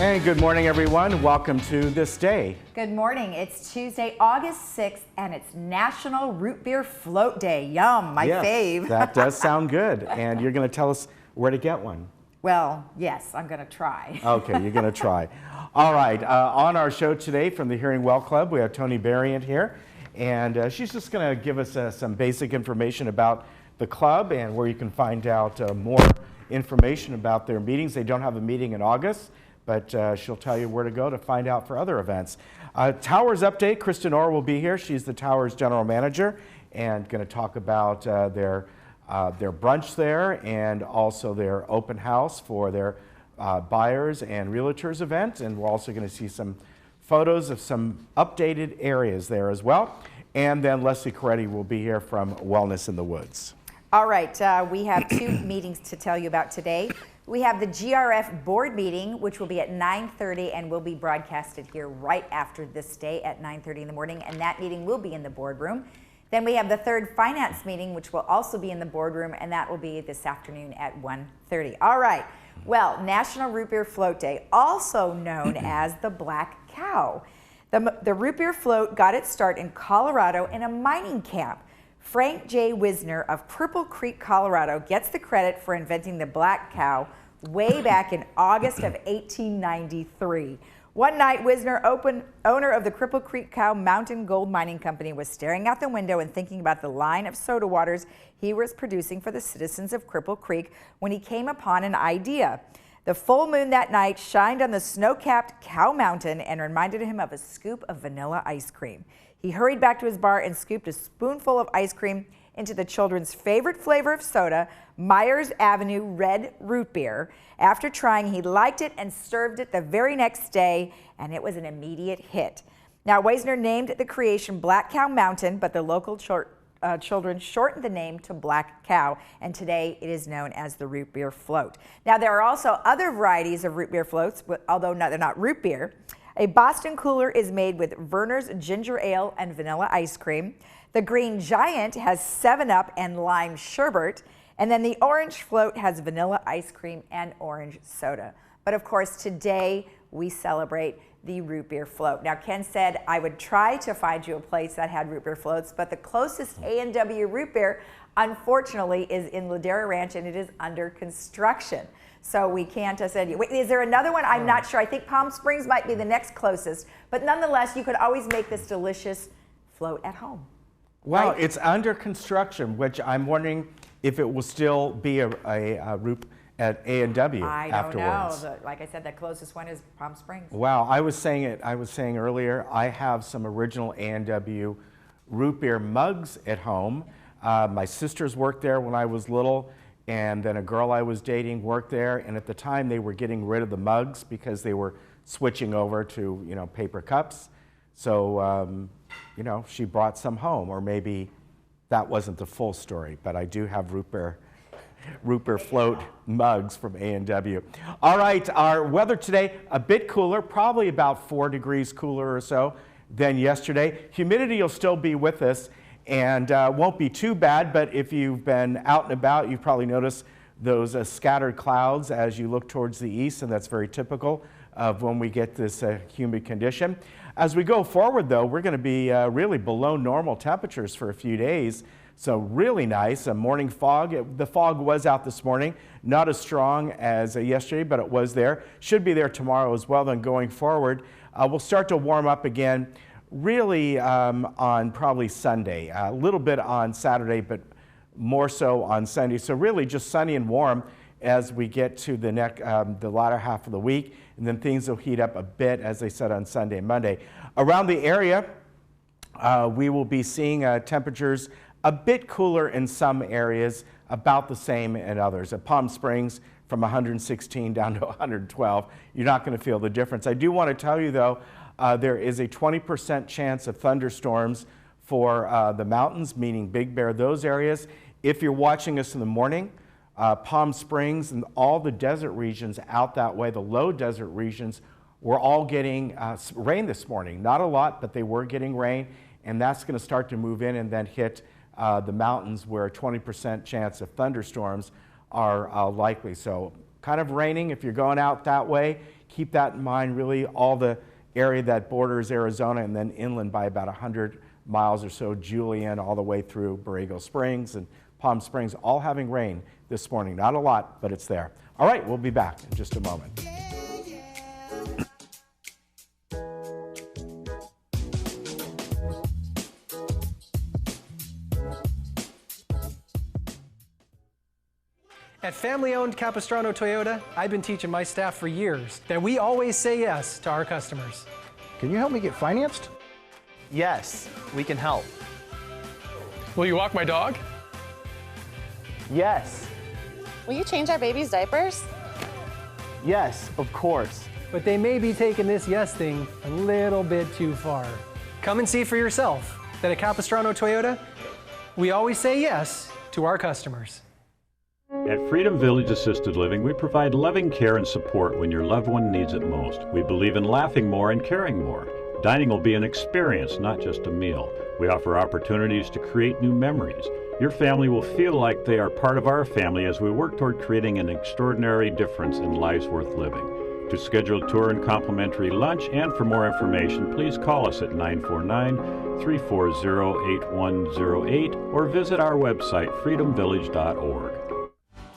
Hey, good morning, everyone. Welcome to This Day. Good morning. It's Tuesday, August 6th, and it's National Root Beer Float Day. Yum, my fave. That does sound good. And you're going to tell us where to get one. Well, yes, I'm going to try. Okay, you're going to try. All right, on our show today from the Hearing Well Club, we have Tony Berrient here. And she's just going to give us some basic information about the club and where you can find out more information about their meetings. They don't have a meeting in August, but she'll tell you where to go to find out for other events. Towers update, Kristen Orr will be here. She's the Towers general manager and going to talk about their brunch there and also their open house for their buyers and realtors event. And we're also going to see some photos of some updated areas there as well. And then Leslie Coretti will be here from Wellness in the Woods. All right, we have two meetings to tell you about today. We have the GRF board meeting, which will be at 9:30 and will be broadcasted here right after this day at 9:30 in the morning, and that meeting will be in the boardroom. Then we have the third finance meeting, which will also be in the boardroom, and that will be this afternoon at 1:30. All right, well, National Root Beer Float Day, also known as the Black Cow. The root beer float got its start in Colorado in a mining camp. Frank J. Wisner of Cripple Creek, Colorado, gets the credit for inventing the Black Cow way back in August of 1893. One night, Wisner, owner of the Cripple Creek Cow Mountain Gold Mining Company, was staring out the window and thinking about the line of soda waters he was producing for the citizens of Cripple Creek when he came upon an idea. The full moon that night shined on the snow-capped Cow Mountain and reminded him of a scoop of vanilla ice cream. He hurried back to his bar and scooped a spoonful of ice cream into the children's favorite flavor of soda, Myers Avenue Red Root Beer. After trying, he liked it and served it the very next day, and it was an immediate hit. Now, Wisner named the creation Black Cow Mountain, but the local children shortened the name to Black Cow, and today it is known as the Root Beer Float. Now, there are also other varieties of root beer floats, although they're not root beer. A Boston cooler is made with Verner's ginger ale and vanilla ice cream. The Green Giant has 7-Up and lime sherbet. And then the Orange Float has vanilla ice cream and orange soda. But of course, today we celebrate the root beer float. Now, Ken said I would try to find you a place that had root beer floats, but the closest A&W root beer, unfortunately, is in Ladera Ranch, and it is under construction. So we can't send you. Wait, is there another one? I'm not sure. I think Palm Springs might be the next closest. But nonetheless, you could always make this delicious float at home. Well, right? It's under construction, which I'm wondering if it will still be a root at A&W afterwards. I don't know. Like I said, the closest one is Palm Springs. Wow, I was saying earlier, I have some original A&W root beer mugs at home. My sisters worked there when I was little, and then a girl I was dating worked there, and at the time they were getting rid of the mugs because they were switching over to, paper cups. So, she brought some home, or maybe that wasn't the full story, but I do have root beer float mugs from A&W. All right, our weather today, a bit cooler, probably about 4 degrees cooler or so than yesterday. Humidity will still be with us and won't be too bad, but if you've been out and about, you've probably noticed those scattered clouds as you look towards the east, and that's very typical of when we get this humid condition. As we go forward, though, we're going to be really below normal temperatures for a few days. So really nice. A morning fog. The fog was out this morning, not as strong as yesterday, but it was there. Should be there tomorrow as well. Then going forward, we'll start to warm up again really on probably Sunday. A little bit on Saturday, but more so on Sunday. So really just sunny and warm as we get to the latter half of the week. And then things will heat up a bit, as I said, on Sunday and Monday. Around the area, we will be seeing temperatures a bit cooler in some areas, about the same in others. At Palm Springs, from 116 down to 112. You're not going to feel the difference. I do want to tell you, though, there is a 20% chance of thunderstorms for the mountains, meaning Big Bear, those areas. If you're watching us in the morning, Palm Springs and all the desert regions out that way, the low desert regions, were all getting rain this morning. Not a lot, but they were getting rain, and that's going to start to move in and then hit the mountains where a 20% chance of thunderstorms are likely. So kind of raining if you're going out that way. keep that in mind, really all the area that borders Arizona and then inland by about 100 miles or so, Julian all the way through Borrego Springs and Palm Springs, all having rain this morning. Not a lot, but it's there. All right, we'll be back in just a moment. At family-owned Capistrano Toyota, I've been teaching my staff for years that we always say yes to our customers. Can you help me get financed? Yes, we can help. Will you walk my dog? Yes, Will you change our baby's diapers? yes, of course. But they may be taking this yes thing a little bit too far. Come and see for yourself that at Capistrano Toyota, we always say yes to our customers. At Freedom Village Assisted Living, we provide loving care and support when your loved one needs it most. We believe in laughing more and caring more. Dining will be an experience, not just a meal. We offer opportunities to create new memories. Your family will feel like they are part of our family as we work toward creating an extraordinary difference in lives worth living. To schedule a tour and complimentary lunch and for more information, please call us at 949-340-8108 or visit our website, freedomvillage.org.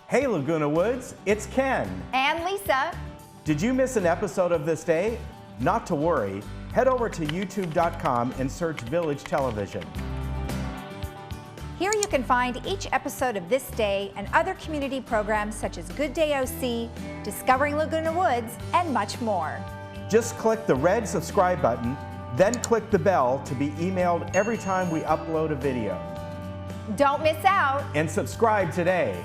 Hey Laguna Woods, it's Ken. And Lisa. Did you miss an episode of This Day? Not to worry. Head over to youtube.com and search Village Television. Here you can find each episode of This Day and other community programs such as Good Day OC, Discovering Laguna Woods, and much more. Just click the red subscribe button, then click the bell to be emailed every time we upload a video. Don't miss out. And subscribe today.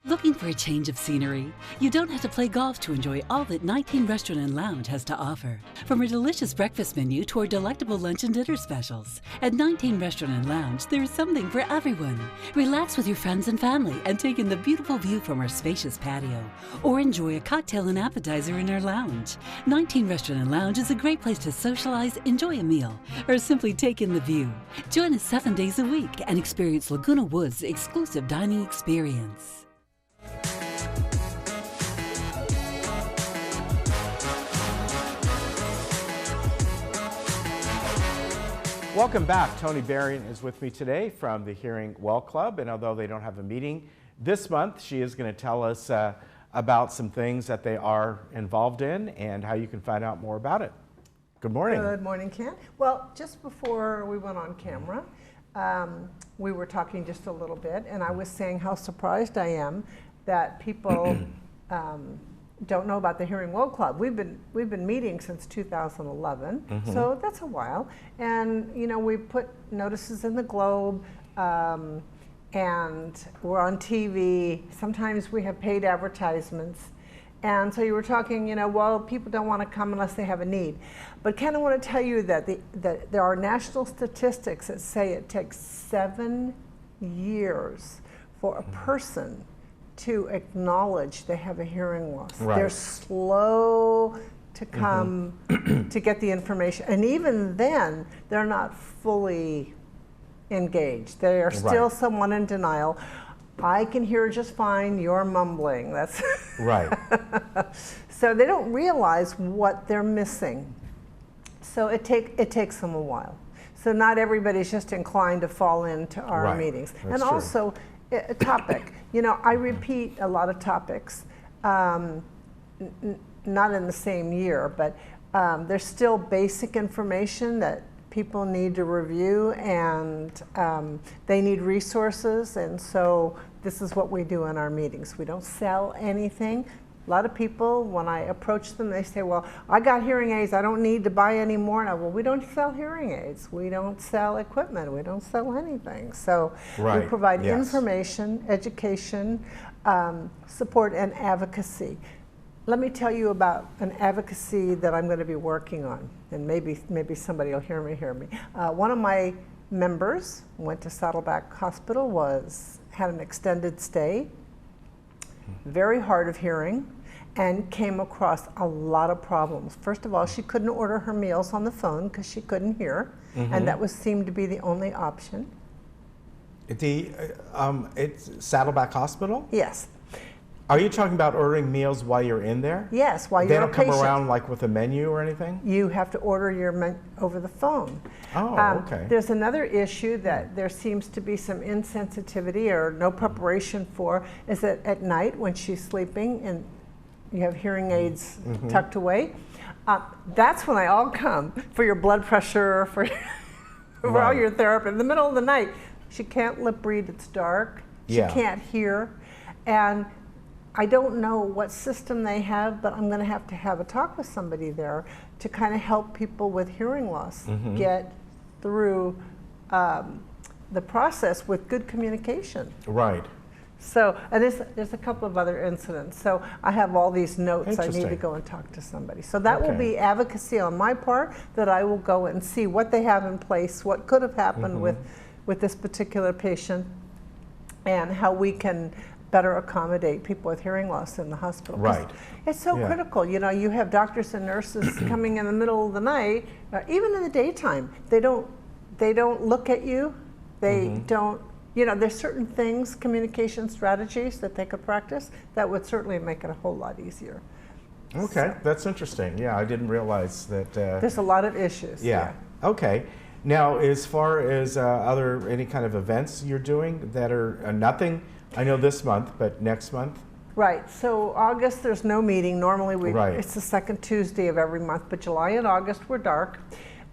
Looking for a change of scenery? You don't have to play golf to enjoy all that 19 Restaurant and Lounge has to offer. From a delicious breakfast menu to our delectable lunch and dinner specials. At 19 Restaurant and Lounge, there is something for everyone. Relax with your friends and family and take in the beautiful view from our spacious patio. Or enjoy a cocktail and appetizer in our lounge. 19 Restaurant and Lounge is a great place to socialize, enjoy a meal, or simply take in the view. Join us 7 days a week and experience Laguna Woods' exclusive dining experience. Welcome back. Tony Berrien is with me today from the Hearing Well Club, and although they don't have a meeting this month, she is going to tell us about some things that they are involved in and how you can find out more about it. Good morning. Good morning, Ken. Well, just before we went on camera, we were talking just a little bit, and I was saying how surprised I am that people don't know about the Hearing Well Club. We've been meeting since 2011, so that's a while. And you know, we put notices in the Globe, and we're on TV. Sometimes we have paid advertisements. And so you were talking, you know, well, people don't want to come unless they have a need. But Ken, I want to tell you that that there are national statistics that say it takes 7 years for a person to acknowledge they have a hearing loss. Right. They're slow to come to get the information. And even then, they're not fully engaged. They are still somewhat in denial. I can hear just fine, you're mumbling. That's Right. So they don't realize what they're missing. So it takes them a while. So not everybody's just inclined to fall into our meetings. That's and true. also, a topic. You know, I repeat a lot of topics, not in the same year, but there's still basic information that people need to review, and they need resources, and so this is what we do in our meetings. We don't sell anything. A lot of people, when I approach them, they say, well, I got hearing aids, I don't need to buy any more. And well, we don't sell hearing aids. We don't sell equipment. We don't sell anything. So we provide information, education, support, and advocacy. Let me tell you about an advocacy that I'm going to be working on, and maybe somebody will hear me. One of my members went to Saddleback Hospital, had an extended stay, very hard of hearing, and came across a lot of problems. First of all, she couldn't order her meals on the phone because she couldn't hear, and that seemed to be the only option. It's Saddleback Hospital? Yes. Are you talking about ordering meals while you're in there? Yes, while They you're a don't come patient. around like with a menu or anything? You have to order your over the phone. Oh, okay. There's another issue that there seems to be some insensitivity or no preparation for, is that at night when she's sleeping and you have hearing aids tucked away, that's when I all come for your blood pressure, for all your therapy. In the middle of the night, she can't lip read, it's dark, she can't hear, and I don't know what system they have, but I'm going to have a talk with somebody there to kind of help people with hearing loss get through the process with good communication. Right. So, and there's a couple of other incidents. So I have all these notes. I need to Interesting. go and talk to somebody. So that will Okay. be advocacy on my part, that I will go and see what they have in place, what could have happened with this particular patient, and how we can better accommodate people with hearing loss in the hospital. 'Cause Right. it's so critical. You know, you have doctors and nurses coming in the middle of the night, even in the daytime. They don't look at you. They don't. You know, there's certain things, communication strategies that they could practice that would certainly make it a whole lot easier. Okay, that's interesting. Yeah, I didn't realize that. There's a lot of issues. Yeah. Okay. Now, as far as any kind of events you're doing that are nothing, I know this month, but next month? Right. So August, there's no meeting. Normally, Right. it's the second Tuesday of every month, but July and August we're dark.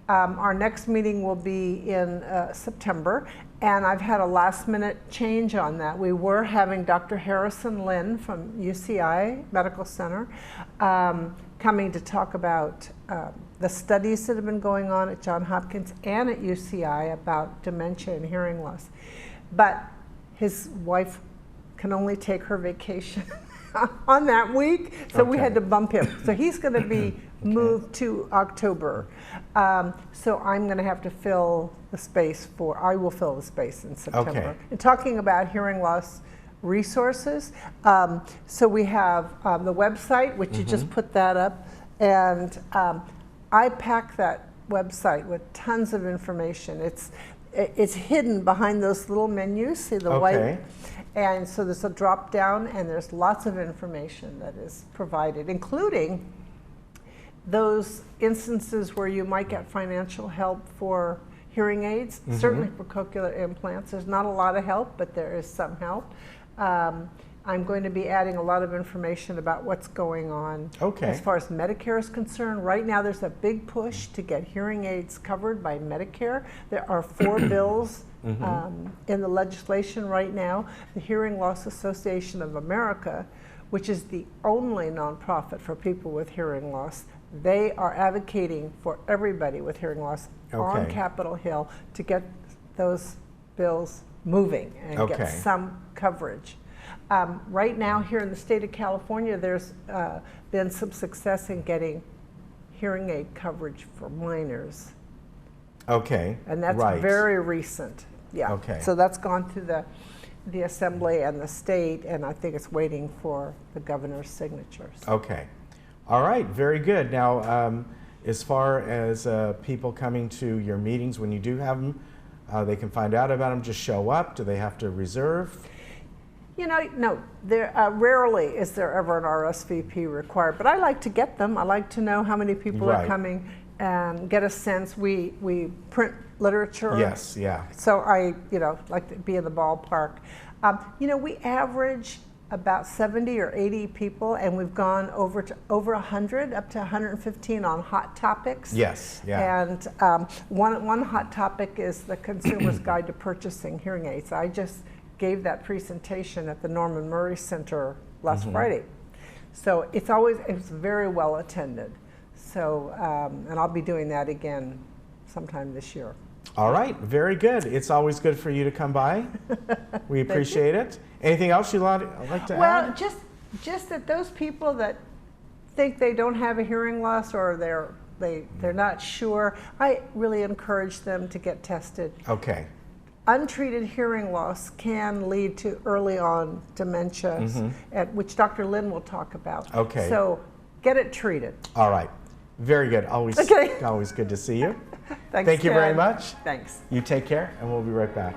Our next meeting will be in September, and I've had a last-minute change on that. We were having Dr. Harrison Lynn from UCI Medical Center coming to talk about the studies that have been going on at Johns Hopkins and at UCI about dementia and hearing loss. But his wife can only take her vacation on that week, so we had to bump him. So he's going to be moved to October. So I'm going to have to fill the space I will fill the space in September. Okay. And talking about hearing loss resources, so we have the website, which you just put that up, and I pack that website with tons of information. It's hidden behind those little menus, see the white? And so there's a drop down and there's lots of information that is provided, including those instances where you might get financial help for hearing aids, certainly for cochlear implants. There's not a lot of help, but there is some help. I'm going to be adding a lot of information about what's going on as far as Medicare is concerned. Right now there's a big push to get hearing aids covered by Medicare. There are 4 bills in the legislation right now. The Hearing Loss Association of America, which is the only nonprofit for people with hearing loss, they are advocating for everybody with hearing loss on Capitol Hill to get those bills moving and get some coverage. Right now here in the state of California, there's been some success in getting hearing aid coverage for minors. Okay. And that's very recent. Yeah. Okay. So that's gone through the assembly and the state, and I think it's waiting for the governor's signatures. Okay. All right. Very good. Now, as far as people coming to your meetings, when you do have them, they can find out about them, just show up. Do they have to reserve? You know, no, rarely is there ever an RSVP required, but I like to get them. I like to know how many people are coming and get a sense. We print literature. Yes, yeah. So I, like to be in the ballpark. We average about 70 or 80 people, and we've gone over 100, up to 115 on hot topics. Yes, yeah. And one hot topic is the Consumer's Guide to Purchasing Hearing Aids. I just gave that presentation at the Norman Murray Center last Friday. So it's very well attended. So, and I'll be doing that again sometime this year. All right, very good. It's always good for you to come by. We appreciate it. Anything else you'd like to add? Well, just that those people that think they don't have a hearing loss or they're not sure, I really encourage them to get tested. Okay. Untreated hearing loss can lead to early on dementia, which Dr. Lynn will talk about. Okay. So get it treated. All right. Very good. Always good to see you. Thanks, Thank you very Ken. much. Thanks. You take care, and we'll be right back.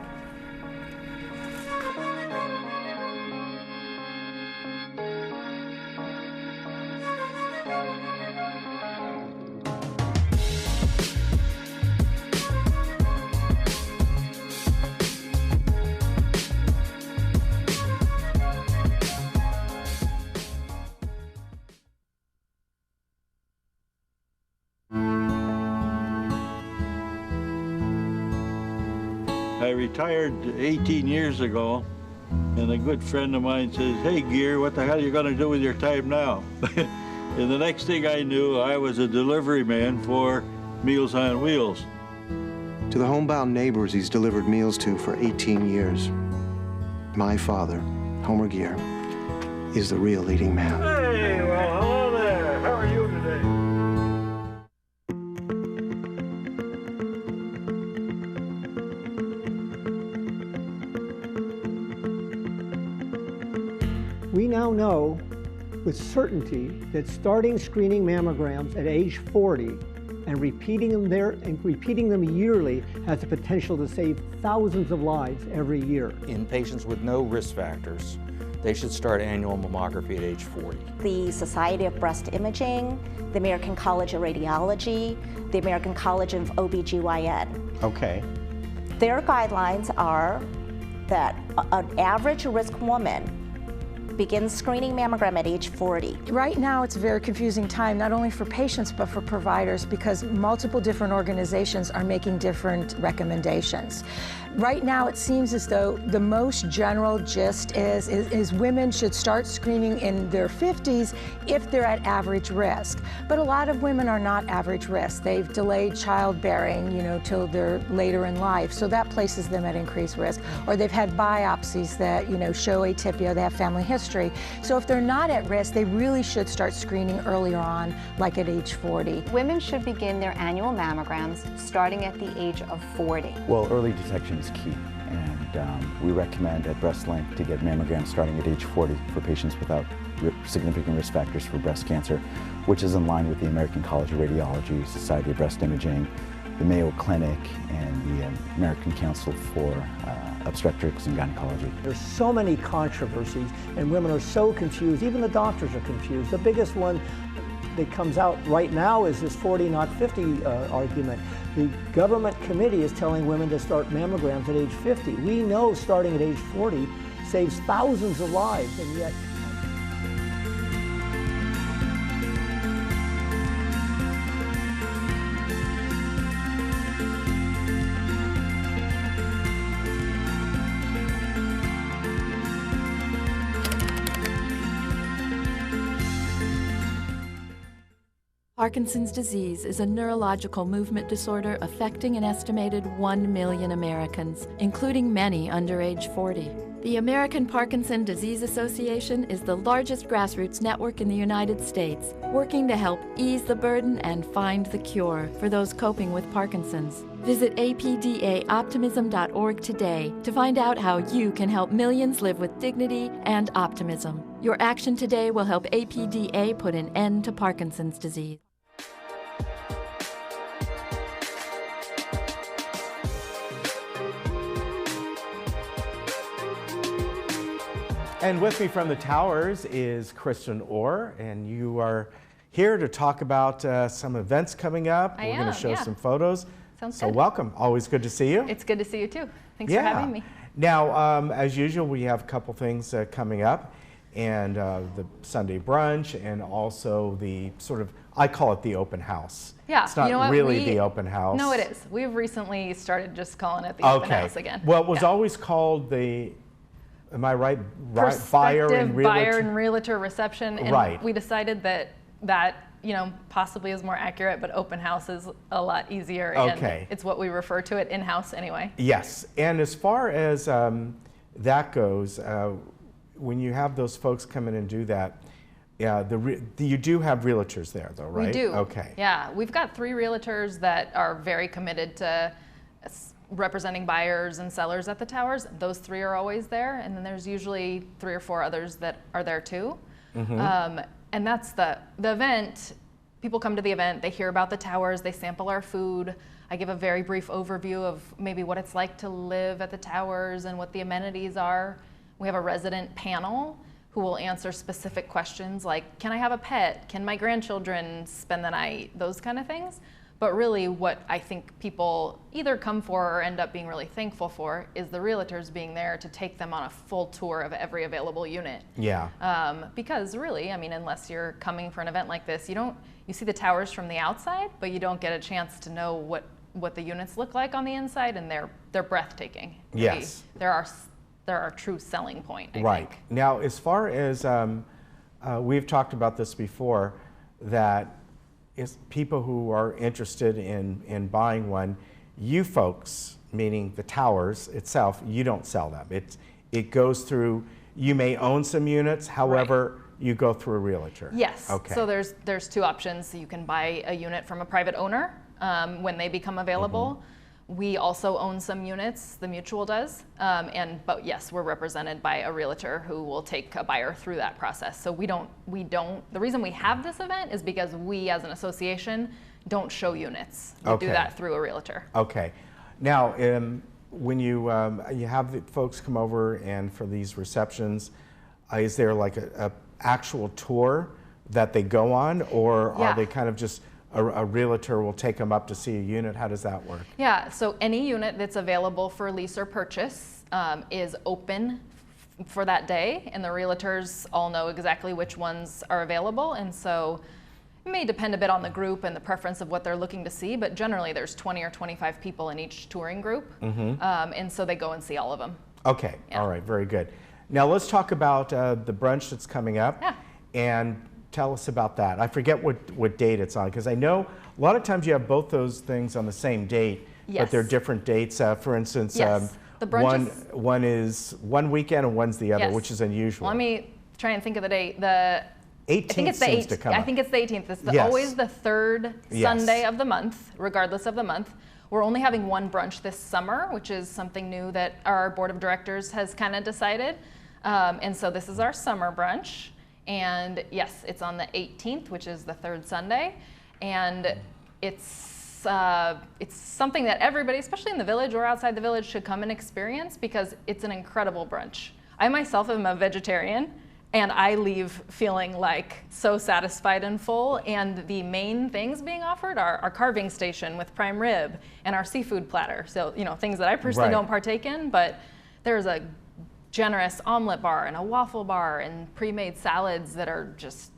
I retired 18 years ago, and a good friend of mine says, "Hey, Gear, what the hell are you going to do with your time now?" And the next thing I knew, I was a delivery man for Meals on Wheels. To the homebound neighbors he's delivered meals to for 18 years, my father, Homer Gear, is the real leading man. Hey, well, hello there. How are you today? We now know with certainty that starting screening mammograms at age 40 and repeating them yearly has the potential to save thousands of lives every year. In patients with no risk factors, they should start annual mammography at age 40. The Society of Breast Imaging, the American College of Radiology, the American College of OBGYN. Okay. Their guidelines are that an average risk woman begins screening mammogram at age 40. Right now it's a very confusing time, not only for patients but for providers, because multiple different organizations are making different recommendations. Right now it seems as though the most general gist is women should start screening in their 50s if they're at average risk. But a lot of women are not average risk. They've delayed childbearing, till they're later in life, so that places them at increased risk. Or they've had biopsies that, show atypia, they have family history. So if they're not at risk, they really should start screening earlier on, like at age 40. Women should begin their annual mammograms starting at the age of 40. Well, early detection is key, and we recommend at BreastLink to get mammograms starting at age 40 for patients without significant risk factors for breast cancer, which is in line with the American College of Radiology, Society of Breast Imaging, the Mayo Clinic, and the American Council for Obstetrics and Gynecology. There's so many controversies, and women are so confused. Even the doctors are confused. The biggest one that comes out right now is this 40, not 50 argument. The government committee is telling women to start mammograms at age 50. We know starting at age 40 saves thousands of lives, and yet Parkinson's disease is a neurological movement disorder affecting an estimated 1 million Americans, including many under age 40. The American Parkinson Disease Association is the largest grassroots network in the United States, working to help ease the burden and find the cure for those coping with Parkinson's. Visit apdaoptimism.org today to find out how you can help millions live with dignity and optimism. Your action today will help APDA put an end to Parkinson's disease. And with me from the towers is Kristen Orr, and you are here to talk about some events coming up. We're going to show some photos. Sounds so good. Welcome. Always good to see you. It's good to see you too. Thanks for having me. Now, as usual, we have a couple things coming up, and the Sunday brunch, and also the sort of, I call it the open house. Yeah, it's not really the open house. No, it is. We've recently started just calling it the open house again. Well, it was always called the, am I right? Buyer and realtor reception. And we decided that possibly is more accurate, but open house is a lot easier. And it's what we refer to it in-house anyway. Yes, and as far as that goes, when you have those folks come in and do that, you do have realtors there though, right? We do. Okay. Yeah, we've got 3 realtors that are very committed to representing buyers and sellers at the towers. Those 3 are always there, and then there's usually 3 or 4 others that are there too. Mm-hmm. And that's the event. People come to the event, they hear about the towers, they sample our food. I give a very brief overview of maybe what it's like to live at the towers and what the amenities are. We have a resident panel who will answer specific questions like, can I have a pet? Can my grandchildren spend the night? Those kind of things. But really what I think people either come for or end up being really thankful for is the realtors being there to take them on a full tour of every available unit. Yeah. Because really, I mean, unless you're coming for an event like this, you see the towers from the outside, but you don't get a chance to know what the units look like on the inside, and they're breathtaking. Yes. They're our true selling point, I Right. think. Now, as far as, we've talked about this before, that is people who are interested in buying one, you folks, meaning the towers itself, you don't sell them. It goes through, you may own some units, however, you go through a realtor. Yes. Okay. So there's two options. You can buy a unit from a private owner when they become available. We also own some units, the mutual does, but yes, we're represented by a realtor who will take a buyer through that process. So we don't, the reason we have this event is because we as an association don't show units. We do that through a realtor. Okay. Now, when you have the folks come over and for these receptions, is there like a actual tour that they go on, or are they kind of just a realtor will take them up to see a unit? How does that work? Yeah, so any unit that's available for lease or purchase is open for that day, and the realtors all know exactly which ones are available, and so it may depend a bit on the group and the preference of what they're looking to see, but generally there's 20 or 25 people in each touring group, and so they go and see all of them. Okay, all right, very good. Now let's talk about the brunch that's coming up, and tell us about that. I forget what date it's on, because I know a lot of times you have both those things on the same date, but they're different dates. For instance, the brunch one is one weekend and one's the other, which is unusual. Let me try and think of the date. The 18th I think it's the seems 18th. to come I up. think it's the 18th. It's always the third Sunday of the month, regardless of the month. We're only having one brunch this summer, which is something new that our board of directors has kind of decided. And so this is our summer brunch. And yes, it's on the 18th, which is the third Sunday. And it's something that everybody, especially in the village or outside the village, should come and experience, because it's an incredible brunch. I myself am a vegetarian, and I leave feeling like so satisfied and full. And the main things being offered are our carving station with prime rib and our seafood platter. So, things that I personally don't partake in, but there's a generous omelet bar and a waffle bar and pre-made salads that are just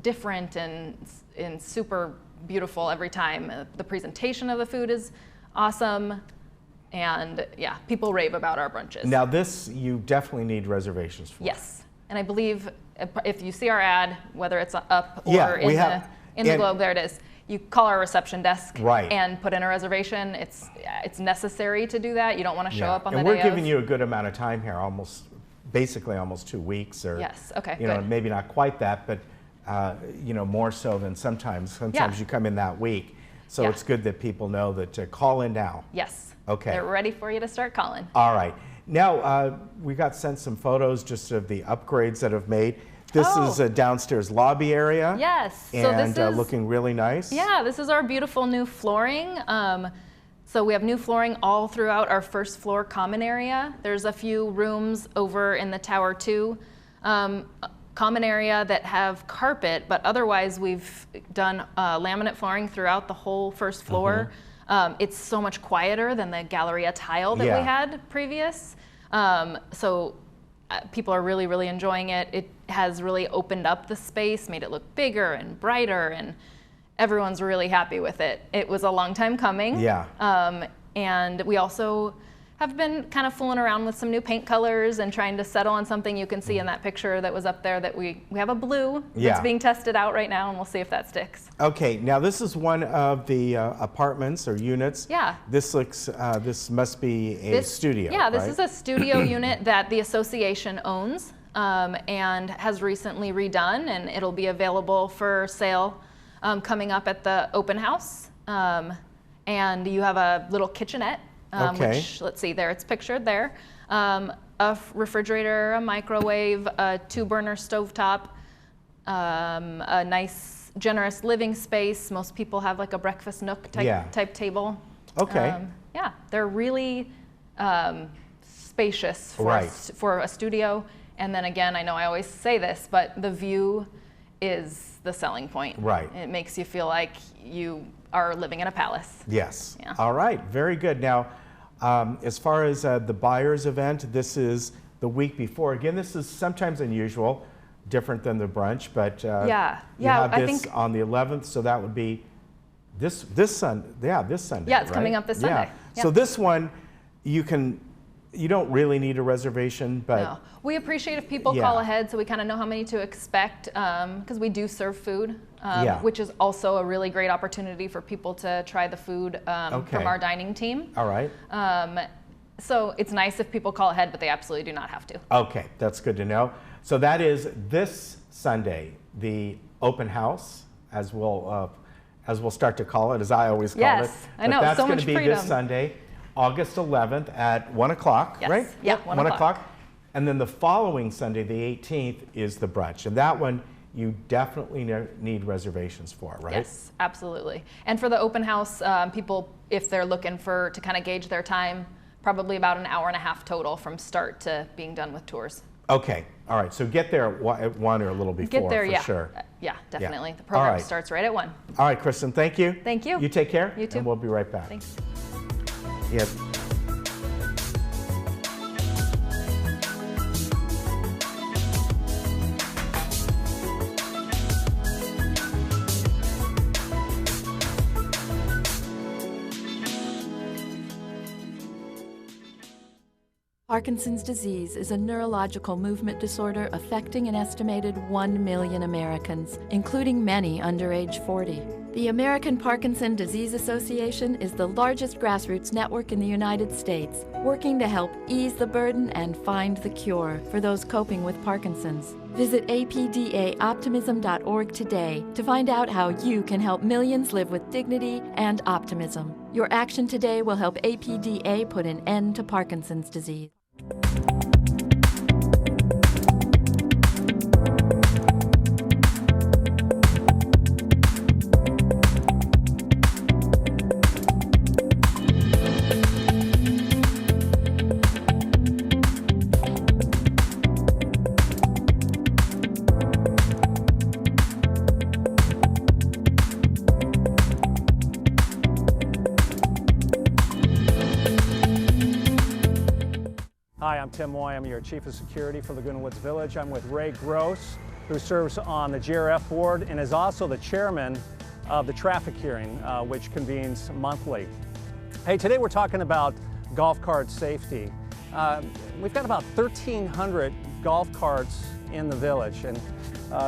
different and super beautiful every time. The presentation of the food is awesome, and yeah, people rave about our brunches. Now this, you definitely need reservations for. Yes, and I believe if you see our ad, whether it's up or in the Globe, there it is. You call our reception desk and put in a reservation. It's necessary to do that. You don't want to show up on the day And we're giving you a good amount of time here, basically almost 2 weeks, or good. maybe not quite that, but more so than sometimes. Sometimes you come in that week, so it's good that people know that to call in now. Yes. Okay. They're ready for you to start calling. All right. Now we got sent some photos just of the upgrades that have made. This is a downstairs lobby area. Yes. And so this is looking really nice. Yeah, this is our beautiful new flooring. So we have new flooring all throughout our first floor common area. There's a few rooms over in the Tower 2 common area that have carpet, but otherwise we've done laminate flooring throughout the whole first floor. It's so much quieter than the Galleria tile that we had previous. So people are really, really enjoying it. It has really opened up the space, made it look bigger and brighter, and everyone's really happy with it. It was a long time coming. And we also have been kind of fooling around with some new paint colors and trying to settle on something. You can see in that picture that was up there that we have a blue that's being tested out right now, and we'll see if that sticks. Okay, now this is one of the apartments or units. Yeah. This looks, this must be a studio, Yeah, this is a studio unit that the association owns and has recently redone, and it'll be available for sale coming up at the open house. And you have a little kitchenette, which, let's see, there it's pictured there. A refrigerator, a microwave, a 2-burner stovetop, a nice, generous living space. Most people have like a breakfast nook type table. Okay. Yeah, they're really spacious for a studio. And then again, I know I always say this, but the view is the selling point. Right. It makes you feel like you are living in a palace. Yes. Yeah. All right, very good. Now, as far as the buyer's event, this is the week before. Again, this is sometimes unusual, different than the brunch, but you have this on the 11th, so that would be This Sunday. Yeah, this Sunday. Yeah, it's right? coming up this Sunday. Yeah. So this one, you don't really need a reservation, but no. We appreciate if people call ahead so we kind of know how many to expect, because we do serve food, which is also a really great opportunity for people to try the food from our dining team. All right. So it's nice if people call ahead, but they absolutely do not have to. Okay, that's good to know. So that is this Sunday, the open house, as we'll start to call it, as I always call it. Yes, I know, That's so going much to be freedom. this Sunday, August 11th at 1 o'clock, right? Yeah, 1 o'clock. And then the following Sunday, the 18th, is the brunch. And that one, you definitely need reservations for, right? Yes, absolutely. And for the open house, people, if they're looking to kind of gauge their time, probably about an hour and a half total from start to being done with tours. Okay, all right. So get there at 1 or a little before, Get there, for yeah. sure. Yeah, definitely. Yeah. The program All right. starts right at 1. All right, Kristen, thank you. Thank you. You take care. You too. And we'll be right back. Thanks. Yeah. Parkinson's disease is a neurological movement disorder affecting an estimated 1 million Americans, including many under age 40. The American Parkinson Disease Association is the largest grassroots network in the United States, working to help ease the burden and find the cure for those coping with Parkinson's. Visit apdaoptimism.org today to find out how you can help millions live with dignity and optimism. Your action today will help APDA put an end to Parkinson's disease. Hi, I'm Tim Moy. I'm your Chief of Security for Laguna Woods Village. I'm with Ray Gross, who serves on the GRF board and is also the chairman of the traffic hearing, which convenes monthly. Hey, today we're talking about golf cart safety. We've got about 1,300 golf carts in the village, and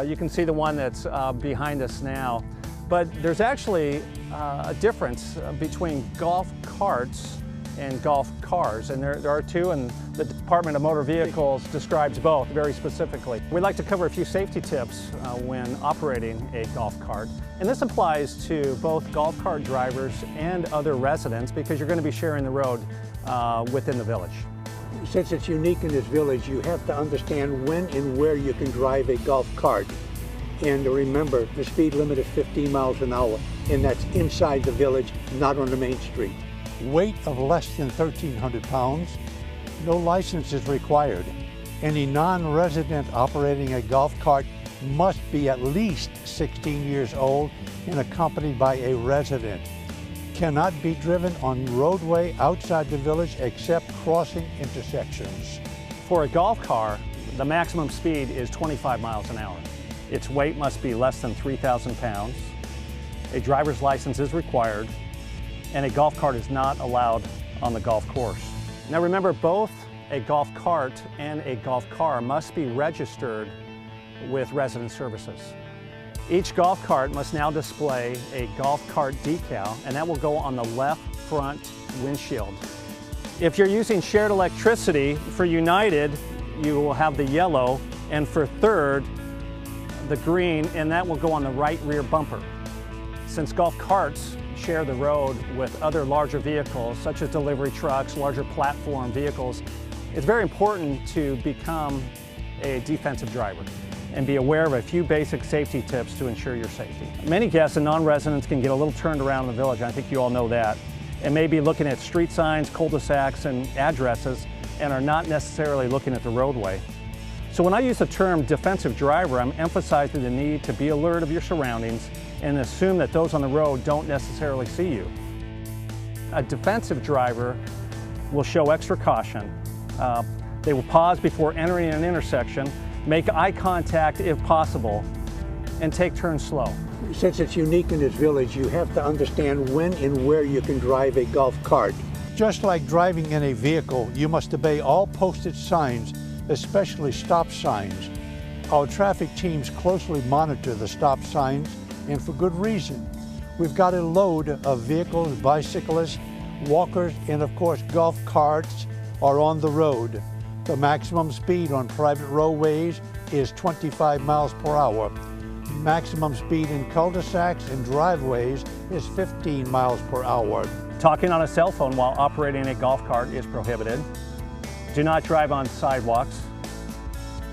you can see the one that's behind us now. But there's actually a difference between golf carts and golf cars, and there are two, and the Department of Motor Vehicles describes both very specifically. We'd like to cover a few safety tips when operating a golf cart, and this applies to both golf cart drivers and other residents because you're going to be sharing the road within the village. Since it's unique in this village, you have to understand when and where you can drive a golf cart. And remember, the speed limit is 15 miles an hour, and that's inside the village, not on the main street. Weight of less than 1,300 pounds, no license is required. Any non-resident operating a golf cart must be at least 16 years old and accompanied by a resident. Cannot be driven on roadway outside the village except crossing intersections. For a golf car, the maximum speed is 25 miles an hour. Its weight must be less than 3,000 pounds. A driver's license is required, and a golf cart is not allowed on the golf course. Now remember, both a golf cart and a golf car must be registered with Resident Services. Each golf cart must now display a golf cart decal, and that will go on the left front windshield. If you're using shared electricity, for United, you will have the yellow, and for Third, the green, and that will go on the right rear bumper. Since golf carts share the road with other larger vehicles, such as delivery trucks, larger platform vehicles, it's very important to become a defensive driver and be aware of a few basic safety tips to ensure your safety. Many guests and non-residents can get a little turned around in the village, and I think you all know that, and may be looking at street signs, cul-de-sacs, and addresses, and are not necessarily looking at the roadway. So when I use the term defensive driver, I'm emphasizing the need to be alert of your surroundings and assume that those on the road don't necessarily see you. A defensive driver will show extra caution. They will pause before entering an intersection, make eye contact if possible, and take turns slow. Since it's unique in this village, you have to understand when and where you can drive a golf cart. Just like driving in a vehicle, you must obey all posted signs, especially stop signs. Our traffic teams closely monitor the stop signs, and for good reason. We've got a load of vehicles, bicyclists, walkers, and of course golf carts are on the road. The maximum speed on private roadways is 25 miles per hour. Maximum speed in cul-de-sacs and driveways is 15 miles per hour. Talking on a cell phone while operating a golf cart is prohibited. Do not drive on sidewalks.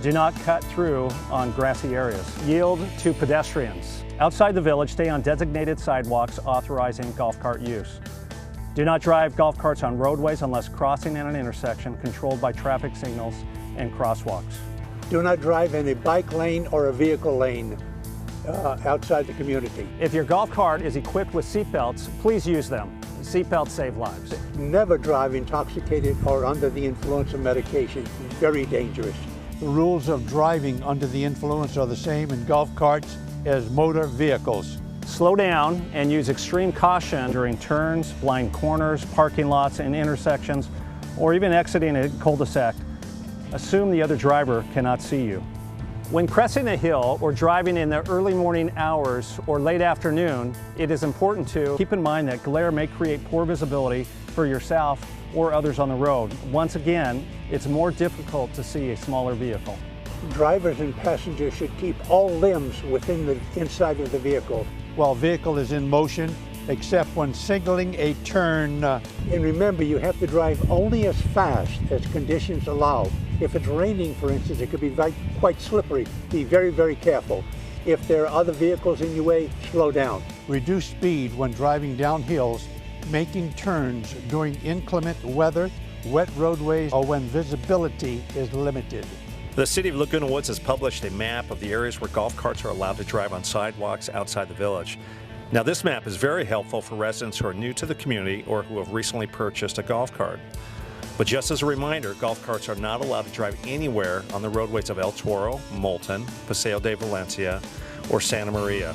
Do not cut through on grassy areas. Yield to pedestrians. Outside the village, stay on designated sidewalks authorizing golf cart use. Do not drive golf carts on roadways unless crossing at an intersection controlled by traffic signals and crosswalks. Do not drive in a bike lane or a vehicle lane outside the community. If your golf cart is equipped with seat belts, please use them. Seatbelts save lives. Never drive intoxicated or under the influence of medication. Very dangerous. The rules of driving under the influence are the same in golf carts as motor vehicles. Slow down and use extreme caution during turns, blind corners, parking lots, and intersections, or even exiting a cul-de-sac. Assume the other driver cannot see you. When cresting a hill or driving in the early morning hours or late afternoon, it is important to keep in mind that glare may create poor visibility for yourself or others on the road. Once again, it's more difficult to see a smaller vehicle. Drivers and passengers should keep all limbs within the inside of the vehicle. While vehicle is in motion, except when signaling a turn. And remember, you have to drive only as fast as conditions allow. If it's raining, for instance, it could be quite slippery. Be very, very careful. If there are other vehicles in your way, slow down. Reduce speed when driving down hills, making turns during inclement weather, wet roadways, or when visibility is limited. The City of Laguna Woods has published a map of the areas where golf carts are allowed to drive on sidewalks outside the village. Now, this map is very helpful for residents who are new to the community or who have recently purchased a golf cart. But just as a reminder, golf carts are not allowed to drive anywhere on the roadways of El Toro, Moulton, Paseo de Valencia, or Santa Maria.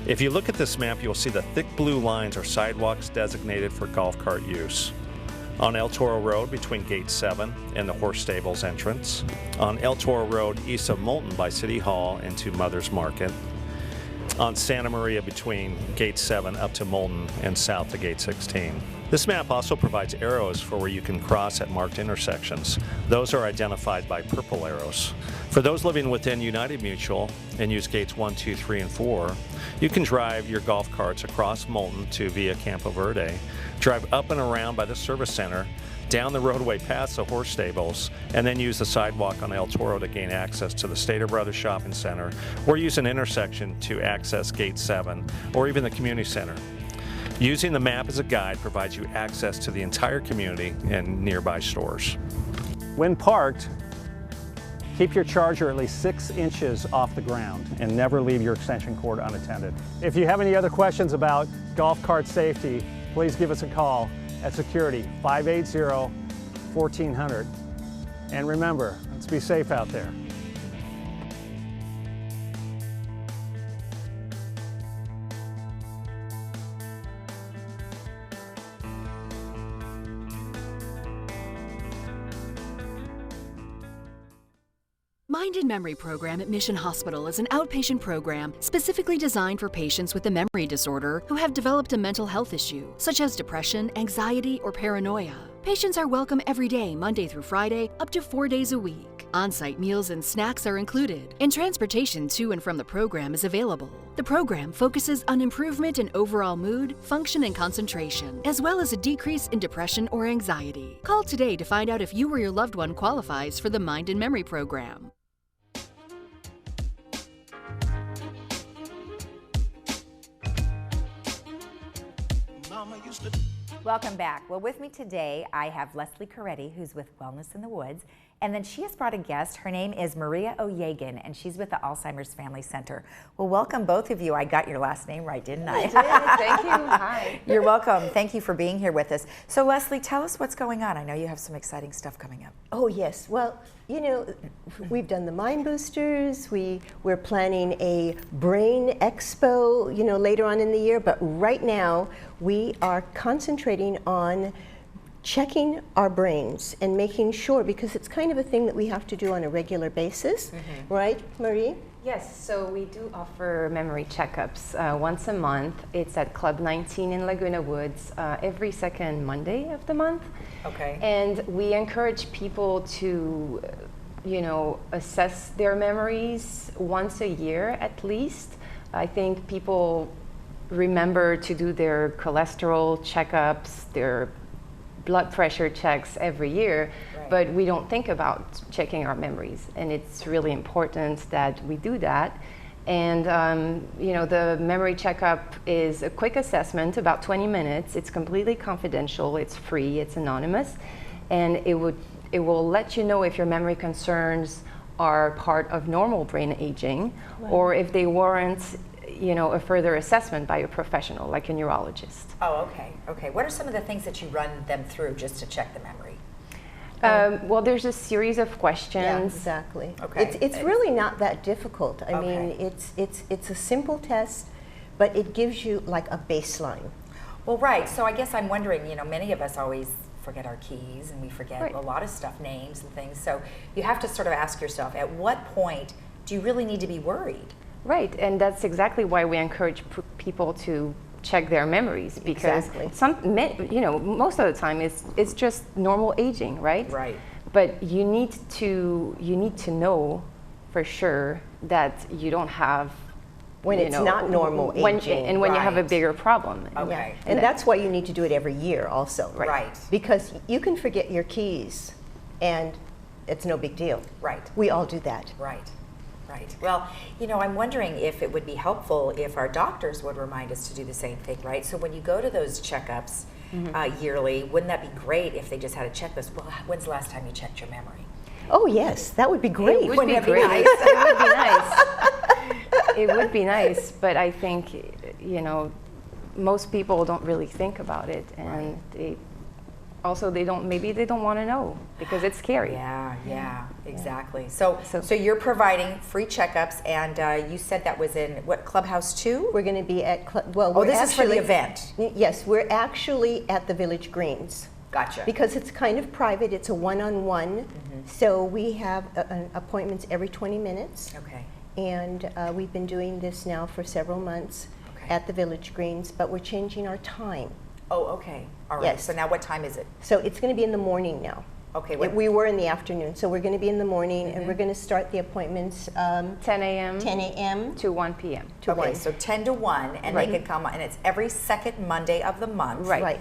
If you look at this map, you'll see the thick blue lines are sidewalks designated for golf cart use. On El Toro Road between Gate 7 and the horse stables entrance. On El Toro Road east of Moulton by City Hall and to Mother's Market. On Santa Maria between Gate 7 up to Moulton and south to Gate 16. This map also provides arrows for where you can cross at marked intersections. Those are identified by purple arrows. For those living within United Mutual and use gates 1, 2, 3, and 4, you can drive your golf carts across Moulton to Via Campo Verde, drive up and around by the service center, down the roadway past the horse stables, and then use the sidewalk on El Toro to gain access to the Stater Brothers Shopping Center, or use an intersection to access Gate 7, or even the community center. Using the map as a guide provides you access to the entire community and nearby stores. When parked, keep your charger at least 6 inches off the ground and never leave your extension cord unattended. If you have any other questions about golf cart safety, please give us a call at Security 580-1400. And remember, let's be safe out there. Mind and Memory Program at Mission Hospital is an outpatient program specifically designed for patients with a memory disorder who have developed a mental health issue, such as depression, anxiety, or paranoia. Patients are welcome every day, Monday through Friday, up to 4 days a week. On-site meals and snacks are included, and transportation to and from the program is available. The program focuses on improvement in overall mood, function, and concentration, as well as a decrease in depression or anxiety. Call today to find out if you or your loved one qualifies for the Mind and Memory Program. Welcome back. Well, with me today, I have Leslie Coretti, who's with Wellness in the Woods, And then she has brought a guest. Her name is Maria Oyegan, and she's with the Alzheimer's Family Center. Well, welcome both of you. I got your last name right, didn't I? Thank you. Hi. You're welcome. Thank you for being here with us. So Leslie, tell us what's going on. I know you have some exciting stuff coming up. Oh yes. Well, you know, we've done the Mind Boosters. We're planning a Brain Expo, you know, later on in the year. But right now, we are concentrating on checking our brains and making sure, because it's kind of a thing that we have to do on a regular basis, right, Marie? Yes, so we do offer memory checkups once a month. It's at Club 19 in Laguna Woods every second Monday of the month. Okay. And we encourage people to, you know, assess their memories once a year at least. I think people remember to do their cholesterol checkups, their blood pressure checks every year, but we don't think about checking our memories, and it's really important that we do that. And you know, the memory checkup is a quick assessment, about 20 minutes. It's completely confidential, it's free, it's anonymous, and it will let you know if your memory concerns are part of normal brain aging, or if they warrant, you know, a further assessment by a professional like a neurologist. Oh, okay. Okay. What are some of the things that you run them through just to check the memory? Well, there's a series of questions. Yeah, exactly. Okay. It's really not that difficult. I mean, it's a simple test, but it gives you like a baseline. Well, right. So I guess I'm wondering, you know, many of us always forget our keys and we forget a lot of stuff, names and things. So you have to sort of ask yourself, at what point do you really need to be worried? Right, and that's exactly why we encourage people to check their memories, because you know, most of the time it's just normal aging, right? Right. But you need to know for sure that you don't have when it's not normal aging, and when you have a bigger problem. Okay. And that's why you need to do it every year also. Right. Because you can forget your keys and it's no big deal. Right. We all do that. Right. Right. Well, you know, I'm wondering if it would be helpful if our doctors would remind us to do the same thing, right? So when you go to those checkups yearly, wouldn't that be great if they just had a checklist? Well, when's the last time you checked your memory? Oh yes, that would be great. It would be great. It would be nice. It would be nice, but I think, you know, most people don't really think about it, and maybe they don't want to know because it's scary. Yeah, exactly. So you're providing free checkups, and you said that was in what, Clubhouse 2? We're going to be at this is for the event. Yes, we're actually at the Village Greens. Gotcha. Because it's kind of private, it's a one-on-one. So we have appointments every 20 minutes. Okay. And we've been doing this now for several months at the Village Greens, but we're changing our time. Oh, okay. All right. Yes. So now what time is it? So it's going to be in the morning now. Okay. We were in the afternoon, so we're going to be in the morning, and we're going to start the appointments 10 a.m. 10 a.m. to 1 p.m. Okay, so 10 to 1, and they can come, and it's every second Monday of the month. Right.